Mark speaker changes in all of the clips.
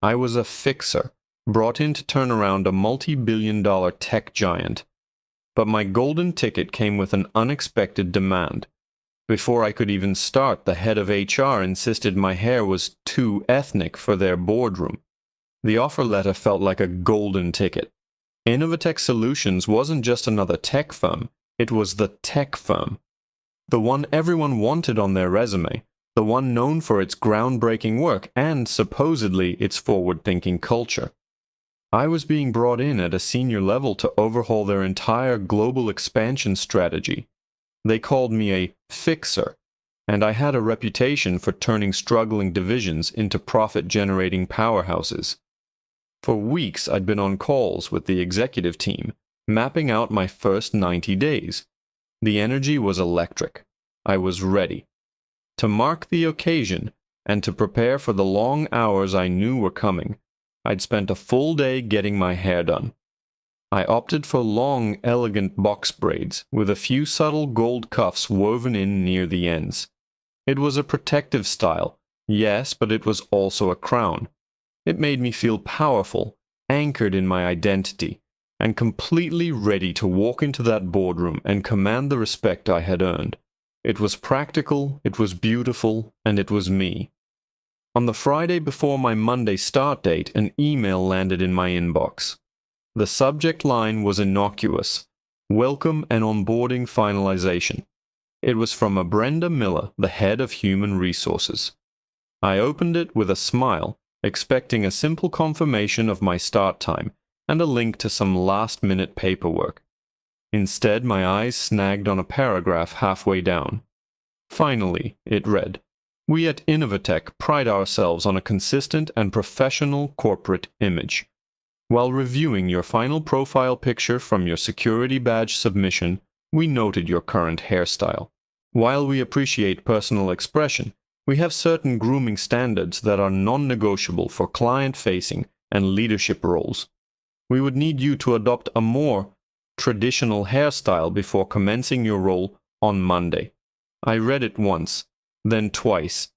Speaker 1: I was a fixer, brought in to turn around a multi-billion-dollar tech giant. But my golden ticket came with an unexpected demand. Before I could even start, the head of HR insisted my hair was too ethnic for their boardroom. The offer letter felt like a golden ticket. Innovatech Solutions wasn't just another tech firm, it was the tech firm. The one everyone wanted on their resume, the one known for its groundbreaking work and, supposedly, its forward-thinking culture. I was being brought in at a senior level to overhaul their entire global expansion strategy. They called me a fixer, and I had a reputation for turning struggling divisions into profit-generating powerhouses. For weeks I'd been on calls with the executive team, mapping out my first 90 days. The energy was electric. I was ready. To mark the occasion, and to prepare for the long hours I knew were coming, I'd spent a full day getting my hair done. I opted for long, elegant box braids, with a few subtle gold cuffs woven in near the ends. It was a protective style, yes, but it was also a crown. It made me feel powerful, anchored in my identity, and completely ready to walk into that boardroom and command the respect I had earned. It was practical, it was beautiful, and it was me. On the Friday before my Monday start date, an email landed in my inbox. The subject line was innocuous: Welcome and Onboarding Finalization. It was from a Brenda Miller, the head of Human Resources. I opened it with a smile, expecting a simple confirmation of my start time and a link to some last-minute paperwork. Instead, my eyes snagged on a paragraph halfway down. Finally, it read, We at Innovatech pride ourselves on a consistent and professional corporate image. While reviewing your final profile picture from your security badge submission, we noted your current hairstyle. While we appreciate personal expression, we have certain grooming standards that are non-negotiable for client-facing and leadership roles. We would need you to adopt a more traditional hairstyle before commencing your role on Monday. I read it once, then twice.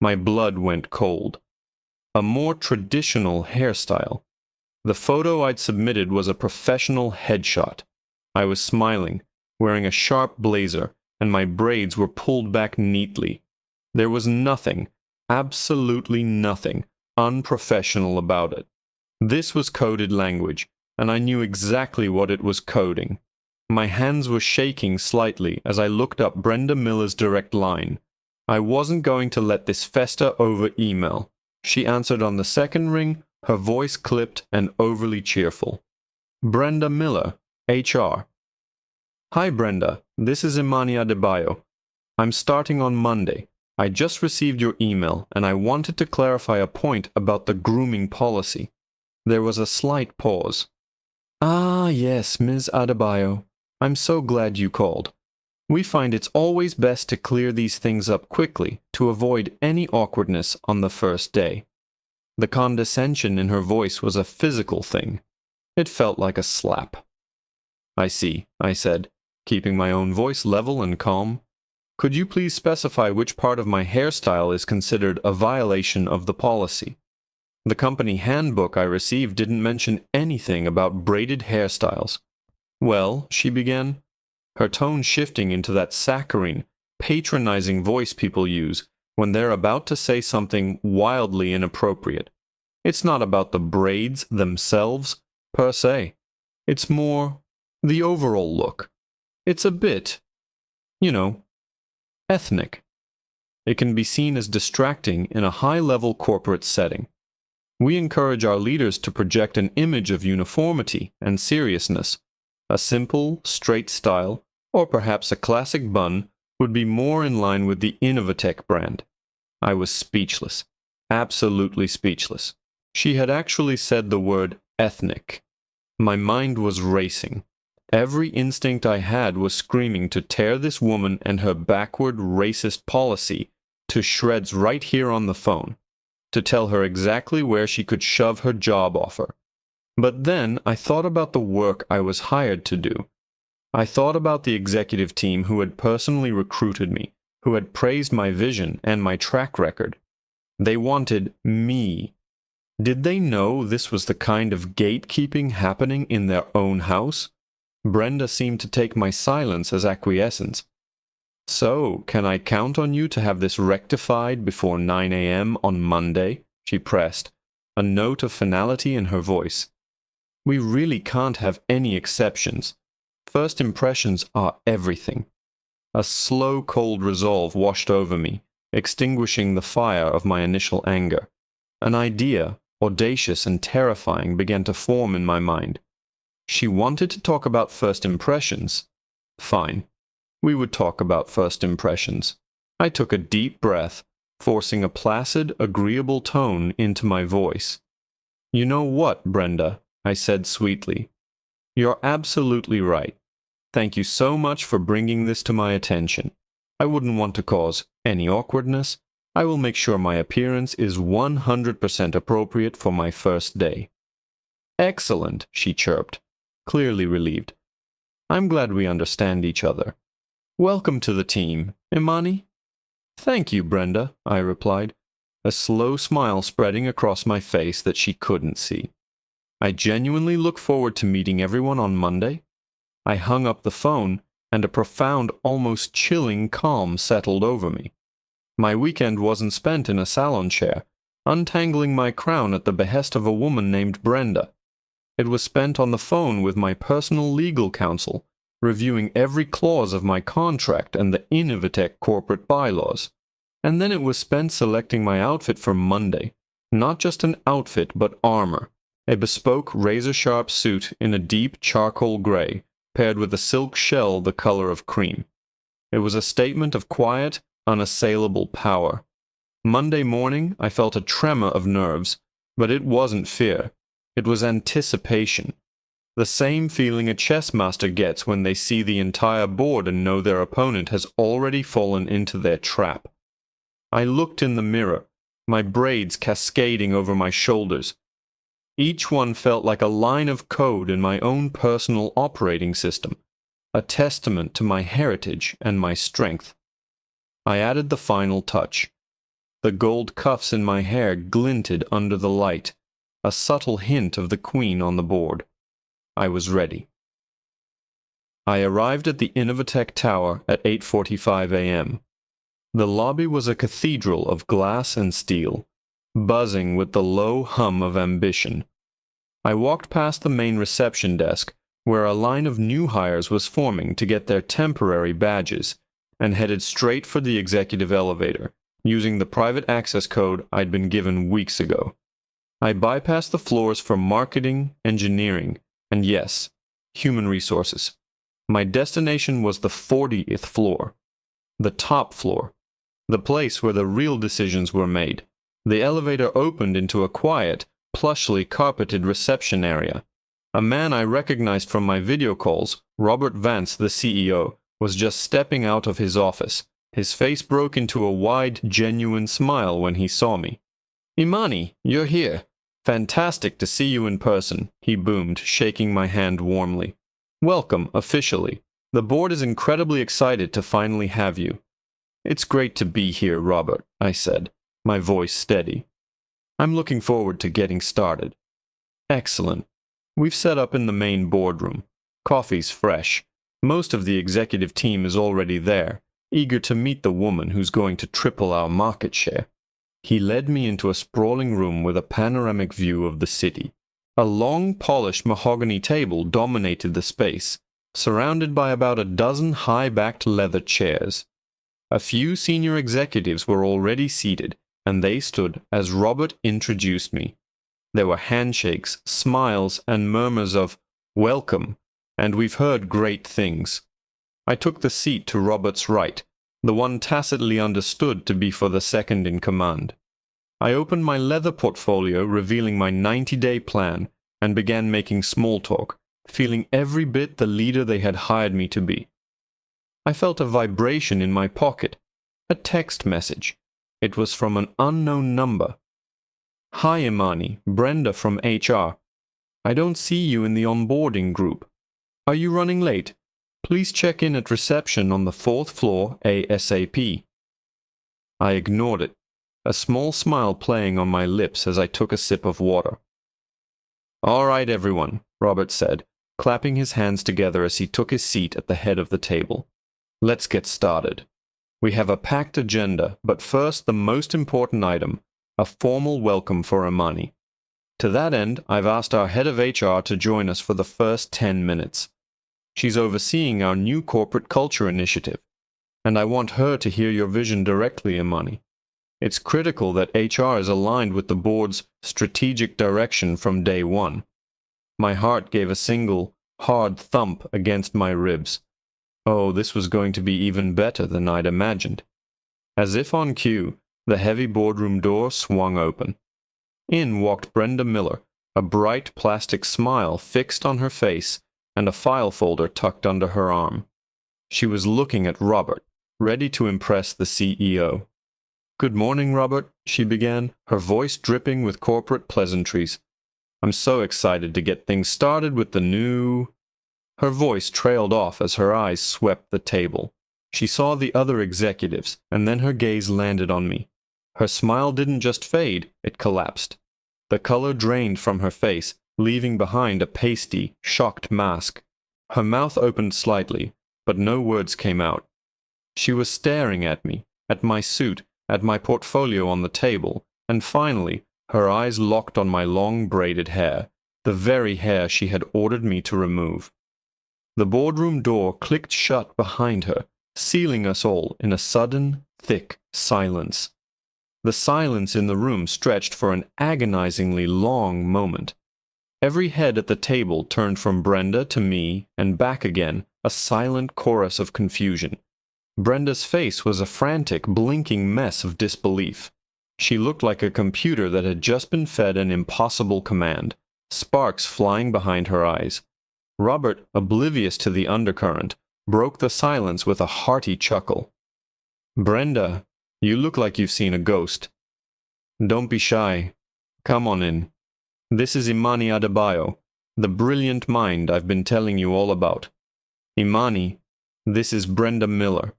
Speaker 1: My blood went cold. A more traditional hairstyle. The photo I'd submitted was a professional headshot. I was smiling, wearing a sharp blazer, and my braids were pulled back neatly. There was nothing, absolutely nothing, unprofessional about it. This was coded language, and I knew exactly what it was coding. My hands were shaking slightly as I looked up Brenda Miller's direct line. I wasn't going to let this fester over email. She answered on the second ring, her voice clipped and overly cheerful. Brenda Miller, HR. Hi Brenda, this is Imani Adebayo. I'm starting on Monday. I just received your email and I wanted to clarify a point about the grooming policy. There was a slight pause. Ah, yes, Ms. Adebayo. I'm so glad you called. We find it's always best to clear these things up quickly to avoid any awkwardness on the first day. The condescension in her voice was a physical thing. It felt like a slap. I see, I said, keeping my own voice level and calm. Could you please specify which part of my hairstyle is considered a violation of the policy? The company handbook I received didn't mention anything about braided hairstyles. Well, she began, her tone shifting into that saccharine, patronizing voice people use when they're about to say something wildly inappropriate. It's not about the braids themselves, per se. It's more the overall look. It's a bit, ethnic. It can be seen as distracting in a high-level corporate setting. We encourage our leaders to project an image of uniformity and seriousness. A simple, straight style, or perhaps a classic bun, would be more in line with the Innovatech brand. I was speechless. Absolutely speechless. She had actually said the word ethnic. My mind was racing. Every instinct I had was screaming to tear this woman and her backward racist policy to shreds right here on the phone, to tell her exactly where she could shove her job offer. But then I thought about the work I was hired to do. I thought about the executive team who had personally recruited me, who had praised my vision and my track record. They wanted me. Did they know this was the kind of gatekeeping happening in their own house? Brenda seemed to take my silence as acquiescence. "So, can I count on you to have this rectified before 9 a.m. on Monday?" she pressed, a note of finality in her voice. "We really can't have any exceptions. First impressions are everything." A slow, cold resolve washed over me, extinguishing the fire of my initial anger. An idea, audacious and terrifying, began to form in my mind. She wanted to talk about first impressions. Fine. We would talk about first impressions. I took a deep breath, forcing a placid, agreeable tone into my voice. "You know what, Brenda?" I said sweetly. "You're absolutely right. Thank you so much for bringing this to my attention. I wouldn't want to cause any awkwardness. I will make sure my appearance is 100% appropriate for my first day." "Excellent," she chirped, clearly relieved. "I'm glad we understand each other. Welcome to the team, Imani." "Thank you, Brenda," I replied, a slow smile spreading across my face that she couldn't see. "I genuinely look forward to meeting everyone on Monday." I hung up the phone, and a profound, almost chilling calm settled over me. My weekend wasn't spent in a salon chair, untangling my crown at the behest of a woman named Brenda. It was spent on the phone with my personal legal counsel, reviewing every clause of my contract and the Innovatech corporate bylaws. And then it was spent selecting my outfit for Monday. Not just an outfit, but armor. A bespoke razor-sharp suit in a deep charcoal gray, paired with a silk shell the color of cream. It was a statement of quiet, unassailable power. Monday morning, I felt a tremor of nerves, but it wasn't fear. It was anticipation. The same feeling a chess master gets when they see the entire board and know their opponent has already fallen into their trap. I looked in the mirror, my braids cascading over my shoulders. Each one felt like a line of code in my own personal operating system, a testament to my heritage and my strength. I added the final touch. The gold cuffs in my hair glinted under the light, a subtle hint of the queen on the board. I was ready. I arrived at the Innovatech Tower at 8:45 a.m. The lobby was a cathedral of glass and steel, buzzing with the low hum of ambition. I walked past the main reception desk, where a line of new hires was forming to get their temporary badges, and headed straight for the executive elevator, using the private access code I'd been given weeks ago. I bypassed the floors for marketing, engineering, and yes, human resources. My destination was the 40th floor, the top floor, the place where the real decisions were made. The elevator opened into a quiet, plushly carpeted reception area. A man I recognized from my video calls, Robert Vance, the CEO, was just stepping out of his office. His face broke into a wide, genuine smile when he saw me. "Imani, you're here. Fantastic to see you in person," he boomed, shaking my hand warmly. "Welcome, officially. The board is incredibly excited to finally have you." "It's great to be here, Robert," I said, my voice steady. "I'm looking forward to getting started." "Excellent. We've set up in the main boardroom. Coffee's fresh. Most of the executive team is already there, eager to meet the woman who's going to triple our market share." He led me into a sprawling room with a panoramic view of the city. A long, polished mahogany table dominated the space, surrounded by about a dozen high-backed leather chairs. A few senior executives were already seated, and they stood as Robert introduced me. There were handshakes, smiles, and murmurs of, "Welcome, and we've heard great things." I took the seat to Robert's right, the one tacitly understood to be for the second in command. I opened my leather portfolio, revealing my 90-day plan, and began making small talk, feeling every bit the leader they had hired me to be. I felt a vibration in my pocket, a text message. It was from an unknown number. "Hi, Imani, Brenda from HR. I don't see you in the onboarding group. Are you running late? Please check in at reception on the 4th floor ASAP." I ignored it. a small smile playing on my lips as I took a sip of water. "All right, everyone," Robert said, clapping his hands together as he took his seat at the head of the table. "Let's get started. We have a packed agenda, but first the most important item, a formal welcome for Imani. To that end, I've asked our head of HR to join us for the first 10 minutes. She's overseeing our new corporate culture initiative, and I want her to hear your vision directly, Imani. It's critical that HR is aligned with the board's strategic direction from day one." My heart gave a single, hard thump against my ribs. Oh, this was going to be even better than I'd imagined. As if on cue, the heavy boardroom door swung open. In walked Brenda Miller, a bright plastic smile fixed on her face and a file folder tucked under her arm. She was looking at Robert, ready to impress the CEO. "Good morning, Robert," she began, her voice dripping with corporate pleasantries. "I'm so excited to get things started with the new—" Her voice trailed off as her eyes swept the table. She saw the other executives, and then her gaze landed on me. Her smile didn't just fade, it collapsed. The color drained from her face, leaving behind a pasty, shocked mask. Her mouth opened slightly, but no words came out. She was staring at me, at my suit, at my portfolio on the table, and finally, her eyes locked on my long braided hair, the very hair she had ordered me to remove. The boardroom door clicked shut behind her, sealing us all in a sudden, thick silence. The silence in the room stretched for an agonizingly long moment. Every head at the table turned from Brenda to me and back again, a silent chorus of confusion. Brenda's face was a frantic, blinking mess of disbelief. She looked like a computer that had just been fed an impossible command, sparks flying behind her eyes. Robert, oblivious to the undercurrent, broke the silence with a hearty chuckle. "Brenda, you look like you've seen a ghost. Don't be shy. Come on in. This is Imani Adebayo, the brilliant mind I've been telling you all about. Imani, this is Brenda Miller,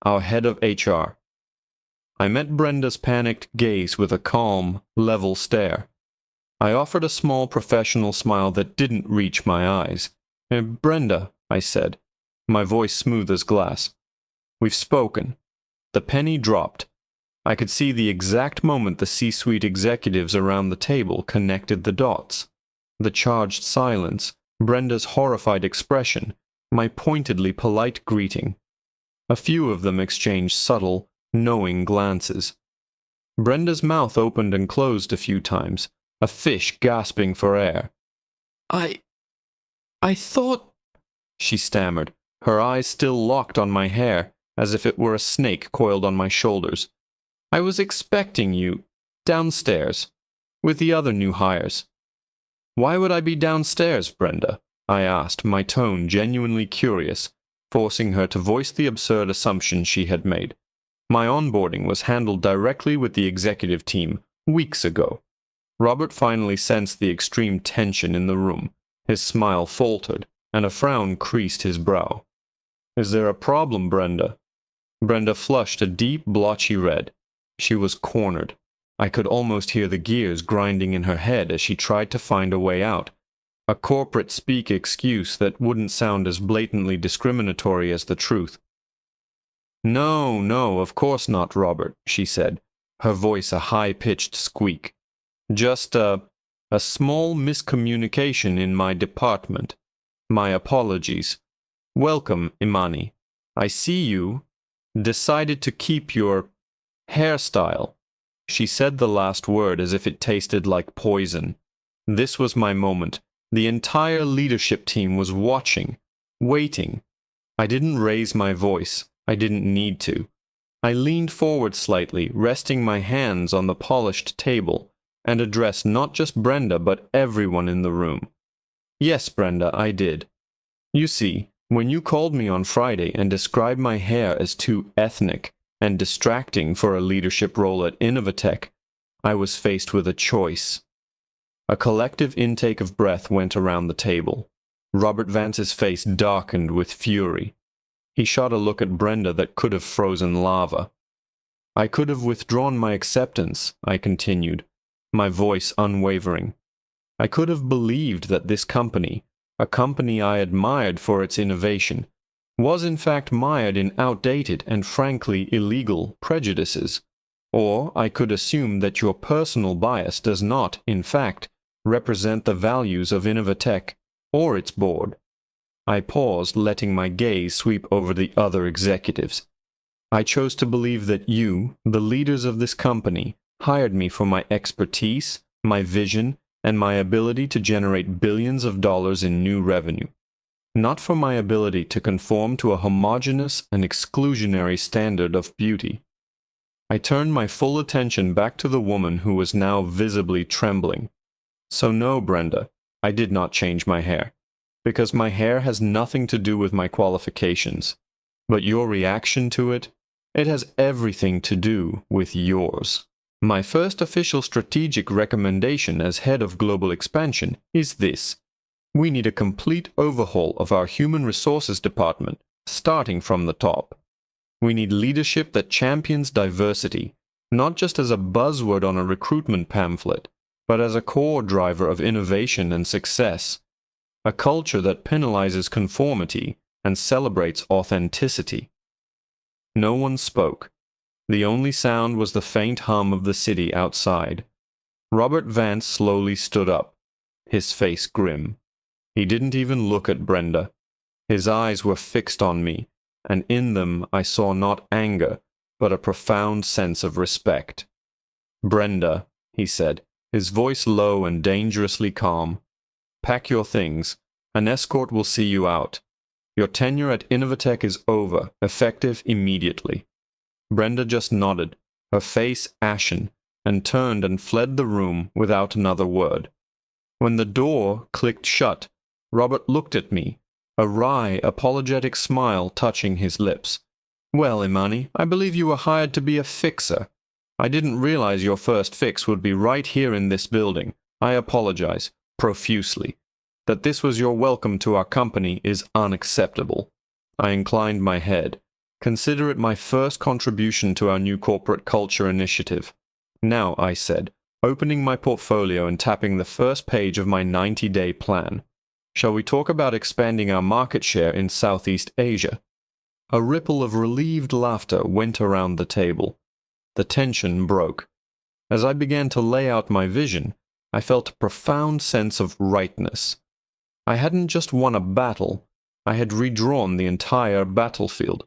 Speaker 1: our head of HR." I met Brenda's panicked gaze with a calm, level stare. I offered a small professional smile that didn't reach my eyes. "Brenda," I said, my voice smooth as glass. "We've spoken." The penny dropped. I could see the exact moment the C-suite executives around the table connected the dots. The charged silence, Brenda's horrified expression, my pointedly polite greeting. A few of them exchanged subtle, knowing glances. Brenda's mouth opened and closed a few times, a fish gasping for air. I thought—" she stammered, her eyes still locked on my hair, as if it were a snake coiled on my shoulders. "I was expecting you downstairs, with the other new hires." "Why would I be downstairs, Brenda?" I asked, my tone genuinely curious, forcing her to voice the absurd assumption she had made. My onboarding was handled directly with the executive team weeks ago. Robert finally sensed the extreme tension in the room. His smile faltered, and a frown creased his brow. "Is there a problem, Brenda?" Brenda flushed a deep, blotchy red. She was cornered. I could almost hear the gears grinding in her head as she tried to find a way out. A corporate speak excuse that wouldn't sound as blatantly discriminatory as the truth. No, of course not, Robert," she said, her voice a high-pitched squeak. "Just a small miscommunication in my department. My apologies. Welcome, Imani. I see you decided to keep your hairstyle." She said the last word as if it tasted like poison. This was my moment. The entire leadership team was watching, waiting. I didn't raise my voice. I didn't need to. I leaned forward slightly, resting my hands on the polished table, and addressed not just Brenda but everyone in the room. "Yes, Brenda, I did. You see, when you called me on Friday and described my hair as too ethnic and distracting for a leadership role at Innovatech, I was faced with a choice." A collective intake of breath went around the table. Robert Vance's face darkened with fury. He shot a look at Brenda that could have frozen lava. I could have withdrawn my acceptance, I continued, my voice unwavering. I could have believed that this company, a company I admired for its innovation, was in fact mired in outdated and frankly illegal prejudices. Or I could assume that your personal bias does not, in fact, represent the values of Innovatech or its board. I paused, letting my gaze sweep over the other executives. I chose to believe that you, the leaders of this company, hired me for my expertise, my vision, and my ability to generate billions of dollars in new revenue, not for my ability to conform to a homogeneous and exclusionary standard of beauty. I turned my full attention back to the woman who was now visibly trembling. So no, Brenda, I did not change my hair, because my hair has nothing to do with my qualifications. But your reaction to it, it has everything to do with yours. My first official strategic recommendation as head of global expansion is this. We need a complete overhaul of our human resources department, starting from the top. We need leadership that champions diversity, not just as a buzzword on a recruitment pamphlet, but as a core driver of innovation and success. A culture that penalizes conformity and celebrates authenticity. No one spoke. The only sound was the faint hum of the city outside. Robert Vance slowly stood up, his face grim. He didn't even look at Brenda. His eyes were fixed on me, and in them I saw not anger, but a profound sense of respect. "Brenda," he said, his voice low and dangerously calm, "pack your things. An escort will see you out. Your tenure at Innovatech is over, effective immediately." Brenda just nodded, her face ashen, and turned and fled the room without another word. When the door clicked shut, Robert looked at me, a wry, apologetic smile touching his lips. "Well, Imani, I believe you were hired to be a fixer. I didn't realize your first fix would be right here in this building. I apologize, profusely. That this was your welcome to our company is unacceptable." I inclined my head. "Consider it my first contribution to our new corporate culture initiative. Now," I said, opening my portfolio and tapping the first page of my 90-day plan, "shall we talk about expanding our market share in Southeast Asia?" A ripple of relieved laughter went around the table. The tension broke. As I began to lay out my vision, I felt a profound sense of rightness. I hadn't just won a battle, I had redrawn the entire battlefield.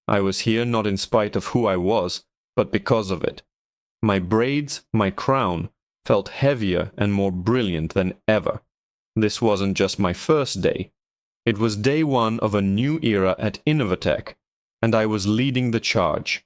Speaker 1: I was here not in spite of who I was, but because of it. My braids, my crown, felt heavier and more brilliant than ever. This wasn't just my first day. It was day one of a new era at Innovatech, and I was leading the charge.